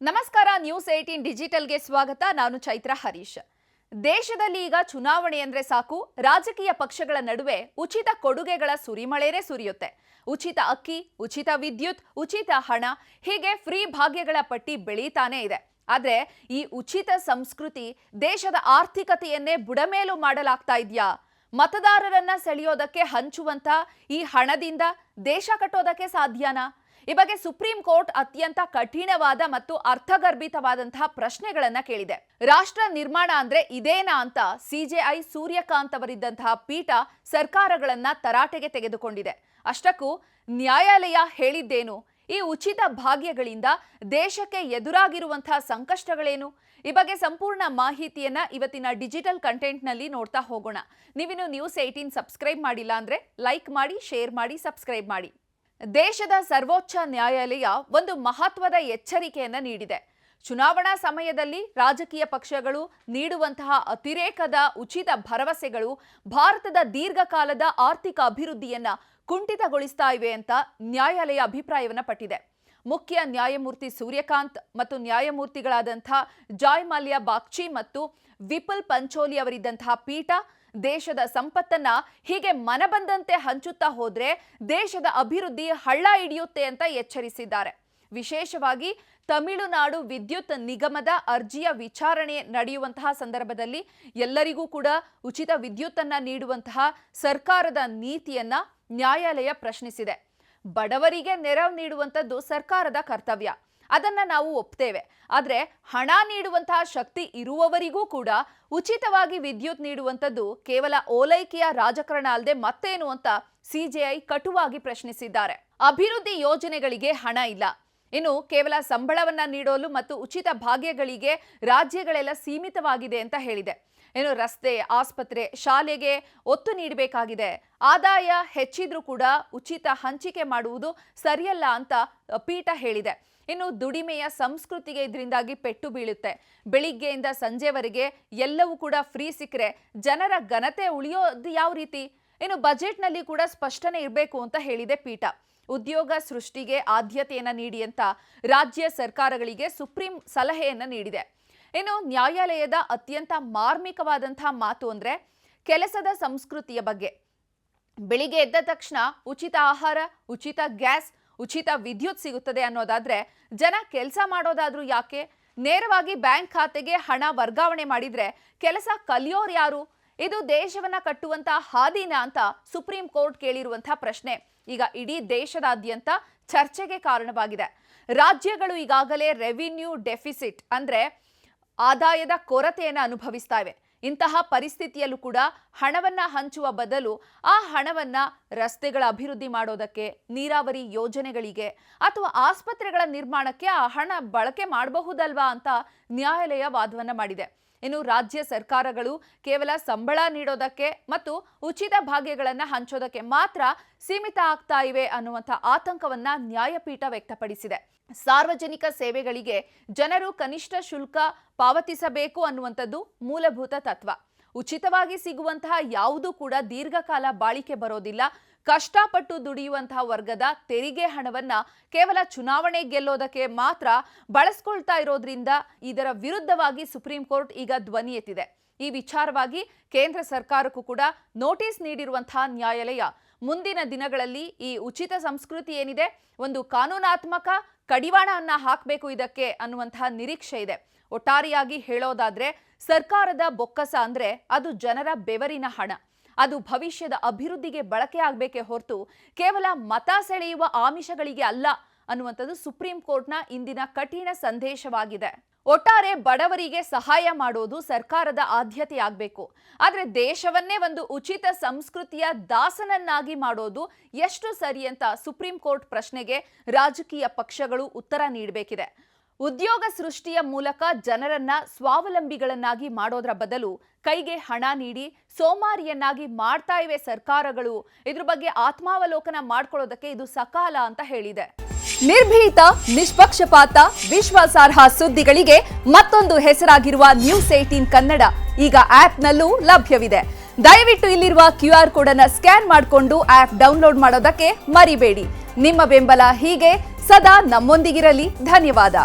ನಮಸ್ಕಾರ ನ್ಯೂಸ್ 18 ಡಿಜಿಟಲ್ಗೆ ಸ್ವಾಗತ. ನಾನು ಚೈತ್ರ ಹರೀಶ್. ದೇಶದಲ್ಲಿ ಈಗ ಚುನಾವಣೆ ಅಂದ್ರೆ ಸಾಕು, ರಾಜಕೀಯ ಪಕ್ಷಗಳ ನಡುವೆ ಉಚಿತ ಕೊಡುಗೆಗಳ ಸುರಿಮಳೆನೇ ಸುರಿಯುತ್ತೆ. ಉಚಿತ ಅಕ್ಕಿ, ಉಚಿತ ವಿದ್ಯುತ್, ಉಚಿತ ಹಣ, ಹೀಗೆ ಫ್ರೀ ಭಾಗ್ಯಗಳ ಪಟ್ಟಿ ಬೆಳೀತಾನೆ ಇದೆ. ಆದ್ರೆ ಈ ಉಚಿತ ಸಂಸ್ಕೃತಿ ದೇಶದ ಆರ್ಥಿಕತೆಯನ್ನೇ ಬುಡಮೇಲು ಮಾಡಲಾಗ್ತಾ ಇದೆಯಾ? ಮತದಾರರನ್ನ ಸೆಳೆಯೋದಕ್ಕೆ ಹಂಚುವಂತ ಈ ಹಣದಿಂದ ದೇಶ ಕಟ್ಟೋದಕ್ಕೆ ಸಾಧ್ಯನಾ? ಈ ಬಗ್ಗೆ ಸುಪ್ರೀಂ ಕೋರ್ಟ್ ಅತ್ಯಂತ ಕಠಿಣವಾದ ಮತ್ತು ಅರ್ಥಗರ್ಭಿತವಾದಂತಹ ಪ್ರಶ್ನೆಗಳನ್ನ ಕೇಳಿದೆ. ರಾಷ್ಟ್ರ ನಿರ್ಮಾಣ ಅಂದ್ರೆ ಇದೇನಾ ಅಂತ ಸಿಜೆಐ ಸೂರ್ಯಕಾಂತ್ ಅವರಿದ್ದಂತಹ ಪೀಠ ಸರ್ಕಾರಗಳನ್ನ ತರಾಟೆಗೆ ತೆಗೆದುಕೊಂಡಿದೆ. ಅಷ್ಟಕ್ಕೂ ನ್ಯಾಯಾಲಯ ಹೇಳಿದ್ದೇನು? ಈ ಉಚಿತ ಭಾಗ್ಯಗಳಿಂದ ದೇಶಕ್ಕೆ ಎದುರಾಗಿರುವಂತಹ ಸಂಕಷ್ಟಗಳೇನು? ಈ ಬಗ್ಗೆ ಸಂಪೂರ್ಣ ಮಾಹಿತಿಯನ್ನ ಇವತ್ತಿನ ಡಿಜಿಟಲ್ ಕಂಟೆಂಟ್ ನಲ್ಲಿ ನೋಡ್ತಾ ಹೋಗೋಣ. ನೀವಿನ್ನು ನ್ಯೂಸ್ 18 ಸಬ್ಸ್ಕ್ರೈಬ್ ಮಾಡಿಲ್ಲ ಅಂದ್ರೆ ಲೈಕ್ ಮಾಡಿ, ಶೇರ್ ಮಾಡಿ, ಸಬ್ಸ್ಕ್ರೈಬ್ ಮಾಡಿ. ದೇಶದ ಸರ್ವೋಚ್ಚ ನ್ಯಾಯಾಲಯ ಒಂದು ಮಹತ್ವದ ಎಚ್ಚರಿಕೆಯನ್ನ ನೀಡಿದೆ. ಚುನಾವಣಾ ಸಮಯದಲ್ಲಿ ರಾಜಕೀಯ ಪಕ್ಷಗಳು ನೀಡುವಂತಹ ಅತಿರೇಕದ ಉಚಿತ ಭರವಸೆಗಳು ಭಾರತದ ದೀರ್ಘಕಾಲದ ಆರ್ಥಿಕ ಅಭಿವೃದ್ಧಿಯನ್ನ ಕುಂಠಿತಗೊಳಿಸ್ತಾ ಇವೆ ಅಂತ ನ್ಯಾಯಾಲಯ ಅಭಿಪ್ರಾಯವನ್ನ ಪಟ್ಟಿದೆ. ಮುಖ್ಯ ನ್ಯಾಯಮೂರ್ತಿ ಸೂರ್ಯಕಾಂತ್ ಮತ್ತು ನ್ಯಾಯಮೂರ್ತಿಗಳಾದಂತಹ ಜಾಯ್ ಮಲ್ಯ ಬಾಗ್ಚಿ ಮತ್ತು ವಿಪುಲ್ ಪಂಚೋಲಿ ಅವರಿದ್ದಂತಹ ಪೀಠ ದೇಶದ ಸಂಪತ್ತನ್ನ ಹೀಗೆ ಮನಬಂದಂತೆ ಹಂಚುತ್ತಾ ಹೋದ್ರೆ ದೇಶದ ಅಭಿವೃದ್ಧಿ ಹಳ್ಳ ಹಿಡಿಯುತ್ತೆ ಅಂತ ಎಚ್ಚರಿಸಿದ್ದಾರೆ. ವಿಶೇಷವಾಗಿ ತಮಿಳುನಾಡು ವಿದ್ಯುತ್ ನಿಗಮದ ಅರ್ಜಿಯ ವಿಚಾರಣೆ ನಡೆಯುವಂತಹ ಸಂದರ್ಭದಲ್ಲಿ ಎಲ್ಲರಿಗೂ ಕೂಡ ಉಚಿತ ವಿದ್ಯುತ್ತನ್ನ ನೀಡುವಂತಹ ಸರ್ಕಾರದ ನೀತಿಯನ್ನ ನ್ಯಾಯಾಲಯ ಪ್ರಶ್ನಿಸಿದೆ. ಬಡವರಿಗೆ ನೆರವು ನೀಡುವಂಥದ್ದು ಸರ್ಕಾರದ ಕರ್ತವ್ಯ, ಅದನ್ನ ನಾವು ಒಪ್ತೇವೆ. ಆದ್ರೆ ಹಣ ನೀಡುವಂತಹ ಶಕ್ತಿ ಇರುವವರಿಗೂ ಕೂಡ ಉಚಿತವಾಗಿ ವಿದ್ಯುತ್ ನೀಡುವಂಥದ್ದು ಕೇವಲ ಓಲೈಕೆಯ ರಾಜಕಾರಣ ಅಲ್ಲದೆ ಮತ್ತೇನು ಅಂತ ಸಿಜೆಐ ಕಟುವಾಗಿ ಪ್ರಶ್ನಿಸಿದ್ದಾರೆ. ಅಭಿವೃದ್ಧಿ ಯೋಜನೆಗಳಿಗೆ ಹಣ ಇಲ್ಲ, ಇನ್ನು ಕೇವಲ ಸಂಬಳವನ್ನ ನೀಡಲು ಮತ್ತು ಉಚಿತ ಭಾಗ್ಯಗಳಿಗೆ ರಾಜ್ಯಗಳೆಲ್ಲ ಸೀಮಿತವಾಗಿದೆ ಅಂತ ಹೇಳಿದೆ. ಇನ್ನು ರಸ್ತೆ, ಆಸ್ಪತ್ರೆ, ಶಾಲೆಗೆ ಒತ್ತು ನೀಡಬೇಕಾಗಿದೆ. ಆದಾಯ ಹೆಚ್ಚಿದ್ರೂ ಕೂಡ ಉಚಿತ ಹಂಚಿಕೆ ಮಾಡುವುದು ಸರಿಯಲ್ಲ ಅಂತ ಪೀಠ ಹೇಳಿದೆ. ಇನ್ನು ದುಡಿಮೆಯ ಸಂಸ್ಕೃತಿಗೆ ಇದರಿಂದಾಗಿ ಪೆಟ್ಟು ಬೀಳುತ್ತೆ. ಬೆಳಿಗ್ಗೆಯಿಂದ ಸಂಜೆವರೆಗೆ ಎಲ್ಲವೂ ಕೂಡ ಫ್ರೀ ಸಿಕ್ಕರೆ ಜನರ ಘನತೆ ಉಳಿಯೋದು ಯಾವ ರೀತಿ? ಇನ್ನು ಬಜೆಟ್ನಲ್ಲಿ ಕೂಡ ಸ್ಪಷ್ಟನೆ ಇರಬೇಕು ಅಂತ ಹೇಳಿದೆ ಪೀಠ. ಉದ್ಯೋಗ ಸೃಷ್ಟಿಗೆ ಆದ್ಯತೆಯನ್ನ ನೀಡಿ ಅಂತ ರಾಜ್ಯ ಸರ್ಕಾರಗಳಿಗೆ ಸುಪ್ರೀಂ ಸಲಹೆಯನ್ನ ನೀಡಿದೆ. ಇನ್ನು ನ್ಯಾಯಾಲಯದ ಅತ್ಯಂತ ಮಾರ್ಮಿಕವಾದಂತಹ ಮಾತು ಅಂದ್ರೆ ಕೆಲಸದ ಸಂಸ್ಕೃತಿಯ ಬಗ್ಗೆ. ಬೆಳಿಗ್ಗೆ ಎದ್ದ ತಕ್ಷಣ ಉಚಿತ ಆಹಾರ, ಉಚಿತ ಗ್ಯಾಸ್, ಉಚಿತ ವಿದ್ಯುತ್ ಸಿಗುತ್ತದೆ ಅನ್ನೋದಾದ್ರೆ ಜನ ಕೆಲಸ ಮಾಡೋದಾದ್ರೂ ಯಾಕೆ? ನೇರವಾಗಿ ಬ್ಯಾಂಕ್ ಖಾತೆಗೆ ಹಣ ವರ್ಗಾವಣೆ ಮಾಡಿದ್ರೆ ಕೆಲಸ ಕಲಿಯೋರು ಯಾರು? ಇದು ದೇಶವನ್ನ ಕಟ್ಟುವಂತ ಹಾದಿನ ಅಂತ ಸುಪ್ರೀಂ ಕೋರ್ಟ್ ಕೇಳಿರುವಂತಹ ಪ್ರಶ್ನೆ ಈಗ ಇಡೀ ದೇಶದಾದ್ಯಂತ ಚರ್ಚೆಗೆ ಕಾರಣವಾಗಿದೆ. ರಾಜ್ಯಗಳು ಈಗಾಗಲೇ ರೆವಿನ್ಯೂ ಡೆಫಿಸಿಟ್ ಅಂದ್ರೆ ಆದಾಯದ ಕೊರತೆಯನ್ನು ಅನುಭವಿಸ್ತಾ ಇವೆ. ಇಂತಹ ಪರಿಸ್ಥಿತಿಯಲ್ಲೂ ಕೂಡ ಹಣವನ್ನ ಹಂಚುವ ಬದಲು ಆ ಹಣವನ್ನ ರಸ್ತೆಗಳ ಅಭಿವೃದ್ಧಿ ಮಾಡೋದಕ್ಕೆ, ನೀರಾವರಿ ಯೋಜನೆಗಳಿಗೆ ಅಥವಾ ಆಸ್ಪತ್ರೆಗಳ ನಿರ್ಮಾಣಕ್ಕೆ ಆ ಹಣ ಬಳಕೆ ಮಾಡಬಹುದಲ್ವಾ ಅಂತ ನ್ಯಾಯಾಲಯ ವಾದವನ್ನ ಮಾಡಿದೆ. ಇನ್ನು ರಾಜ್ಯ ಸರ್ಕಾರಗಳು ಕೇವಲ ಸಂಬಳ ನೀಡೋದಕ್ಕೆ ಮತ್ತು ಉಚಿತ ಭಾಗ್ಯಗಳನ್ನ ಹಂಚೋದಕ್ಕೆ ಮಾತ್ರ ಸೀಮಿತ ಆಗ್ತಾ ಇವೆ ಅನ್ನುವಂಥ ಆತಂಕವನ್ನ ನ್ಯಾಯಪೀಠ ವ್ಯಕ್ತಪಡಿಸಿದೆ. ಸಾರ್ವಜನಿಕ ಸೇವೆಗಳಿಗೆ ಜನರು ಕನಿಷ್ಠ ಶುಲ್ಕ ಪಾವತಿಸಬೇಕು ಅನ್ನುವಂಥದ್ದು ಮೂಲಭೂತ ತತ್ವ. ಉಚಿತವಾಗಿ ಸಿಗುವಂತಹ ಯಾವುದೂ ಕೂಡ ದೀರ್ಘಕಾಲ ಬಾಳಿಕೆ ಬರೋದಿಲ್ಲ. ಕಷ್ಟಪಟ್ಟು ದುಡಿಯುವಂತಹ ವರ್ಗದ ತೆರಿಗೆ ಹಣವನ್ನ ಕೇವಲ ಚುನಾವಣೆ ಗೆಲ್ಲೋದಕ್ಕೆ ಮಾತ್ರ ಬಳಸ್ಕೊಳ್ತಾ ಇರೋದ್ರಿಂದ ಇದರ ವಿರುದ್ಧವಾಗಿ ಸುಪ್ರೀಂ ಕೋರ್ಟ್ ಈಗ ಧ್ವನಿ ಎತ್ತಿದೆ. ಈ ವಿಚಾರವಾಗಿ ಕೇಂದ್ರ ಸರ್ಕಾರಕ್ಕೂ ಕೂಡ ನೋಟಿಸ್ ನೀಡಿರುವಂತಹ ನ್ಯಾಯಾಲಯ ಮುಂದಿನ ದಿನಗಳಲ್ಲಿ ಈ ಉಚಿತ ಸಂಸ್ಕೃತಿ ಏನಿದೆ ಒಂದು ಕಾನೂನಾತ್ಮಕ ಕಡಿವಾಣವನ್ನ ಹಾಕಬೇಕು ಇದಕ್ಕೆ ಅನ್ನುವಂತಹ ನಿರೀಕ್ಷೆ ಇದೆ. ಒಟ್ಟಾರೆಯಾಗಿ ಹೇಳೋದಾದ್ರೆ ಸರ್ಕಾರದ ಬೊಕ್ಕಸ ಅಂದ್ರೆ ಅದು ಜನರ ಬೆವರಿನ ಹಣ. ಅದು ಭವಿಷ್ಯದ ಅಭಿವೃದ್ಧಿಗೆ ಬಳಕೆ ಆಗಬೇಕೇ ಹೊರತು ಕೇವಲ ಮತ ಸೆಳೆಯುವ ಆಮಿಷಗಳಿಗೆ ಅಲ್ಲ ಅನ್ನುವಂಥದ್ದು ಸುಪ್ರೀಂ ಕೋರ್ಟ್ನ ಇಂದಿನ ಕಠಿಣ ಸಂದೇಶವಾಗಿದೆ. ಒಟ್ಟಾರೆ ಬಡವರಿಗೆ ಸಹಾಯ ಮಾಡೋದು ಸರ್ಕಾರದ ಆದ್ಯತೆ ಆಗಬೇಕು. ಆದರೆ ದೇಶವನ್ನೇ ಒಂದು ಉಚಿತ ಸಂಸ್ಕೃತಿಯ ದಾಸನನ್ನಾಗಿ ಮಾಡೋದು ಎಷ್ಟು ಸರಿ ಅಂತ ಸುಪ್ರೀಂ ಕೋರ್ಟ್ ಪ್ರಶ್ನೆಗೆ ರಾಜಕೀಯ ಪಕ್ಷಗಳು ಉತ್ತರ ನೀಡಬೇಕಿದೆ. ಉದ್ಯೋಗ ಸೃಷ್ಟಿಯ ಮೂಲಕ ಜನರನ್ನ ಸ್ವಾವಲಂಬಿಗಳನ್ನಾಗಿ ಮಾಡೋದ್ರ ಬದಲು ಕೈಗೆ ಹಣ ನೀಡಿ ಸೋಮಾರಿಯನ್ನಾಗಿ ಮಾಡ್ತಾ ಇವೆ ಸರ್ಕಾರಗಳು. ಇದ್ರ ಬಗ್ಗೆ ಆತ್ಮಾವಲೋಕನ ಮಾಡ್ಕೊಳ್ಳೋದಕ್ಕೆ ಇದು ಸಕಾಲ ಅಂತ ಹೇಳಿದೆ. ನಿರ್ಭೀತ, ನಿಷ್ಪಕ್ಷಪಾತ, ವಿಶ್ವಾಸಾರ್ಹ ಸುದ್ದಿಗಳಿಗೆ ಮತ್ತೊಂದು ಹೆಸರಾಗಿರುವ ನ್ಯೂಸ್ 18 ಕನ್ನಡ ಈಗ ಆಪ್ನಲ್ಲೂ ಲಭ್ಯವಿದೆ. ದಯವಿಟ್ಟು ಇಲ್ಲಿರುವ QR ಕೋಡ್ ಅನ್ನು ಸ್ಕ್ಯಾನ್ ಮಾಡಿಕೊಂಡು ಆಪ್ ಡೌನ್ಲೋಡ್ ಮಾಡೋದಕ್ಕೆ ಮರಿಬೇಡಿ. ನಿಮ್ಮ ಬೆಂಬಲ ಹೀಗೆ ಸದಾ ನಮ್ಮೊಂದಿಗಿರಲಿ. ಧನ್ಯವಾದ.